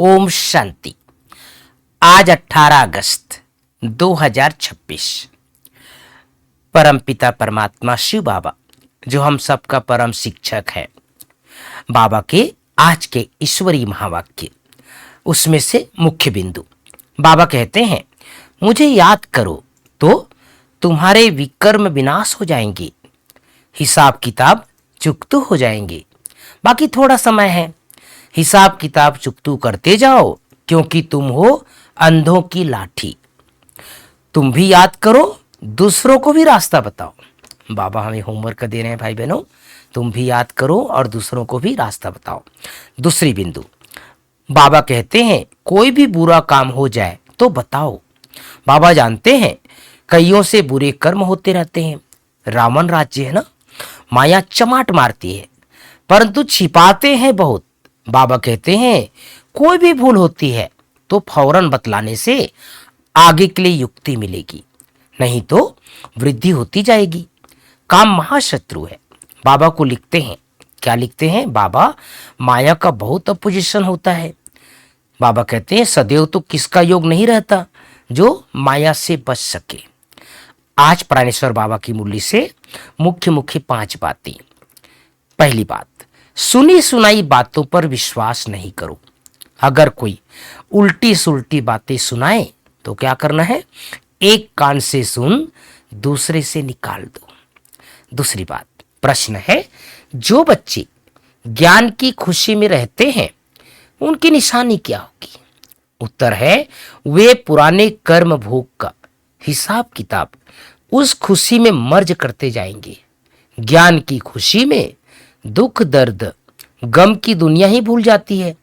ओम शांति। आज 18 अगस्त 2026 परमपिता परमात्मा शिव बाबा जो हम सबका परम शिक्षक है, बाबा के आज के ईश्वरीय महावाक्य, उसमें से मुख्य बिंदु बाबा कहते हैं, मुझे याद करो तो तुम्हारे विकर्म विनाश हो जाएंगे, हिसाब किताब चुकतू हो जाएंगे। बाकी थोड़ा समय है, हिसाब किताब चुकतू करते जाओ, क्योंकि तुम हो अंधों की लाठी। तुम भी याद करो, दूसरों को भी रास्ता बताओ। बाबा हमें होमवर्क दे रहे हैं भाई बहनों, तुम भी याद करो और दूसरों को भी रास्ता बताओ। दूसरी बिंदु बाबा कहते हैं, कोई भी बुरा काम हो जाए तो बताओ। बाबा जानते हैं कईयों से बुरे कर्म होते रहते हैं। रावण राज्य है ना, माया चमाट मारती है परंतु छिपाते हैं बहुत। बाबा कहते हैं कोई भी भूल होती है तो फौरन बतलाने से आगे के लिए युक्ति मिलेगी, नहीं तो वृद्धि होती जाएगी। काम महाशत्रु है। बाबा को लिखते हैं, क्या लिखते हैं? बाबा माया का बहुत अपोजिशन होता है। बाबा कहते हैं सदैव तो किसका योग नहीं रहता जो माया से बच सके। आज प्राणेश्वर बाबा की मुरली से मुख्य 5 बातें। पहली बात, सुनी सुनाई बातों पर विश्वास नहीं करो। अगर कोई उल्टी सुल्टी बातें सुनाए तो क्या करना है? एक कान से सुन, दूसरे से निकाल दो। दूसरी बात, प्रश्न है, जो बच्चे ज्ञान की खुशी में रहते हैं उनकी निशानी क्या होगी? उत्तर है, वे पुराने कर्म भोग का हिसाब किताब उस खुशी में मर्ज करते जाएंगे। ज्ञान की खुशी में दुख दर्द गम की दुनिया ही भूल जाती है।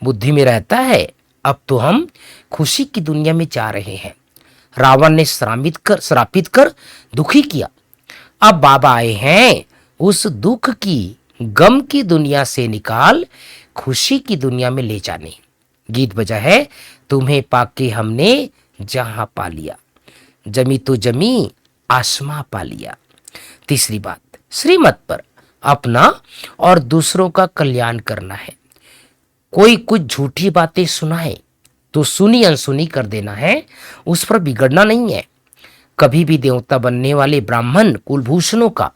बुद्धि में रहता है अब तो हम खुशी की दुनिया में जा रहे हैं। रावण ने श्रापित कर दुखी किया, अब बाबा आए हैं उस दुख की गम की दुनिया से निकाल खुशी की दुनिया में ले जाने। गीत बजा है, तुम्हें पाके हमने जहां पा लिया, जमी तो जमी आसमां पा लिया। तीसरी बात, श्रीमत पर अपना और दूसरों का कल्याण करना है। कोई कुछ झूठी बातें सुनाए तो सुनी अनसुनी कर देना है, उस पर बिगड़ना नहीं है। कभी भी देवता बनने वाले ब्राह्मण कुलभूषणों का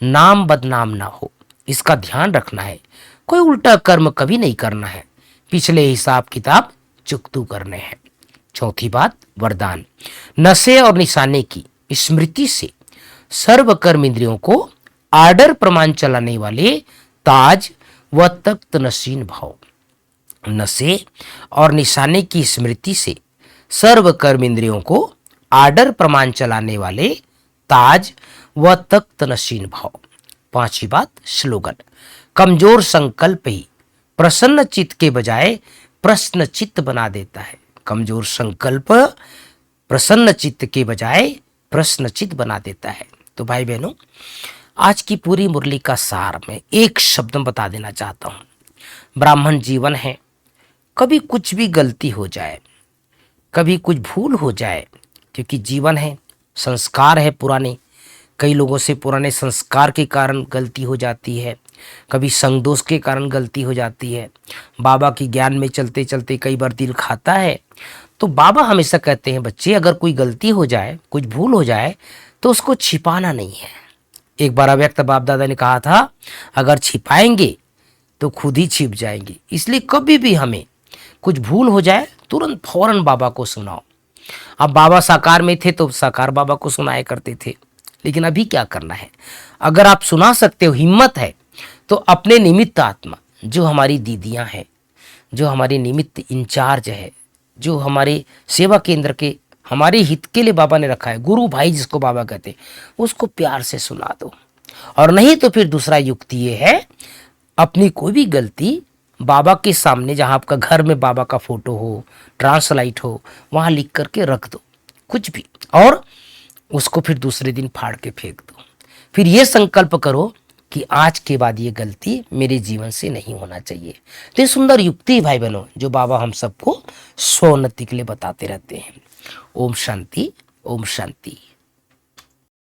नाम बदनाम ना हो, इसका ध्यान रखना है। कोई उल्टा कर्म कभी नहीं करना है, पिछले हिसाब किताब चुकतू करने हैं। चौथी बात, वरदान, नशे और निशाने की स्मृति से सर्व कर्म इंद्रियों को आर्डर प्रमाण चलाने वाले ताज व तख्त नशीन भाव। नशे और निशाने की स्मृति से सर्व कर्म इंद्रियों को आर्डर प्रमाण चलाने वाले ताज व तख्त नशीन भाव। पांचवी बात, स्लोगन, कमजोर संकल्प ही प्रसन्न चित्त के बजाय प्रश्न चित्त बना देता है। कमजोर संकल्प प्रसन्न चित्त के बजाय प्रश्न चित्त बना देता है। तो भाई बहनों, आज की पूरी मुरली का सार मैं एक शब्द में बता देना चाहता हूं। ब्राह्मण जीवन है, कभी कुछ भी गलती हो जाए, कभी कुछ भूल हो जाए, क्योंकि जीवन है, संस्कार है पुराने, कई लोगों से पुराने संस्कार के कारण गलती हो जाती है, कभी संगदोष के कारण गलती हो जाती है। बाबा की ज्ञान में चलते चलते कई बार दिल खाता है। तो बाबा हमेशा कहते हैं, बच्चे अगर कोई गलती हो जाए, कुछ भूल हो जाए तो उसको छिपाना नहीं है। एक बार अव्यक्त बाप दादा ने कहा था, अगर छिपाएंगे तो खुद ही छिप जाएंगे। इसलिए कभी भी हमें कुछ भूल हो जाए तुरंत फौरन बाबा को सुनाओ। अब बाबा साकार में थे तो साकार बाबा को सुनाया करते थे, लेकिन अभी क्या करना है? अगर आप सुना सकते हो, हिम्मत है, तो अपने निमित्त आत्मा जो हमारी दीदियां हैं, जो हमारे निमित्त इंचार्ज है, जो हमारे सेवा केंद्र के हमारे हित के लिए बाबा ने रखा है, गुरु भाई जिसको बाबा कहते हैं, उसको प्यार से सुना दो। और नहीं तो फिर दूसरा युक्ति ये है, अपनी कोई भी गलती बाबा के सामने, जहां आपका घर में बाबा का फोटो हो, ट्रांसलाइट हो, वहां लिख करके रख दो कुछ भी, और उसको फिर दूसरे दिन फाड़ के फेंक दो। फिर ये संकल्प करो कि आज के बाद ये गलती मेरे जीवन से नहीं होना चाहिए। तो ये सुंदर युक्ति भाई बहनों जो बाबा हम सबको स्वोन्नति के लिए बताते रहते हैं। ओम शांति, ओम शांति।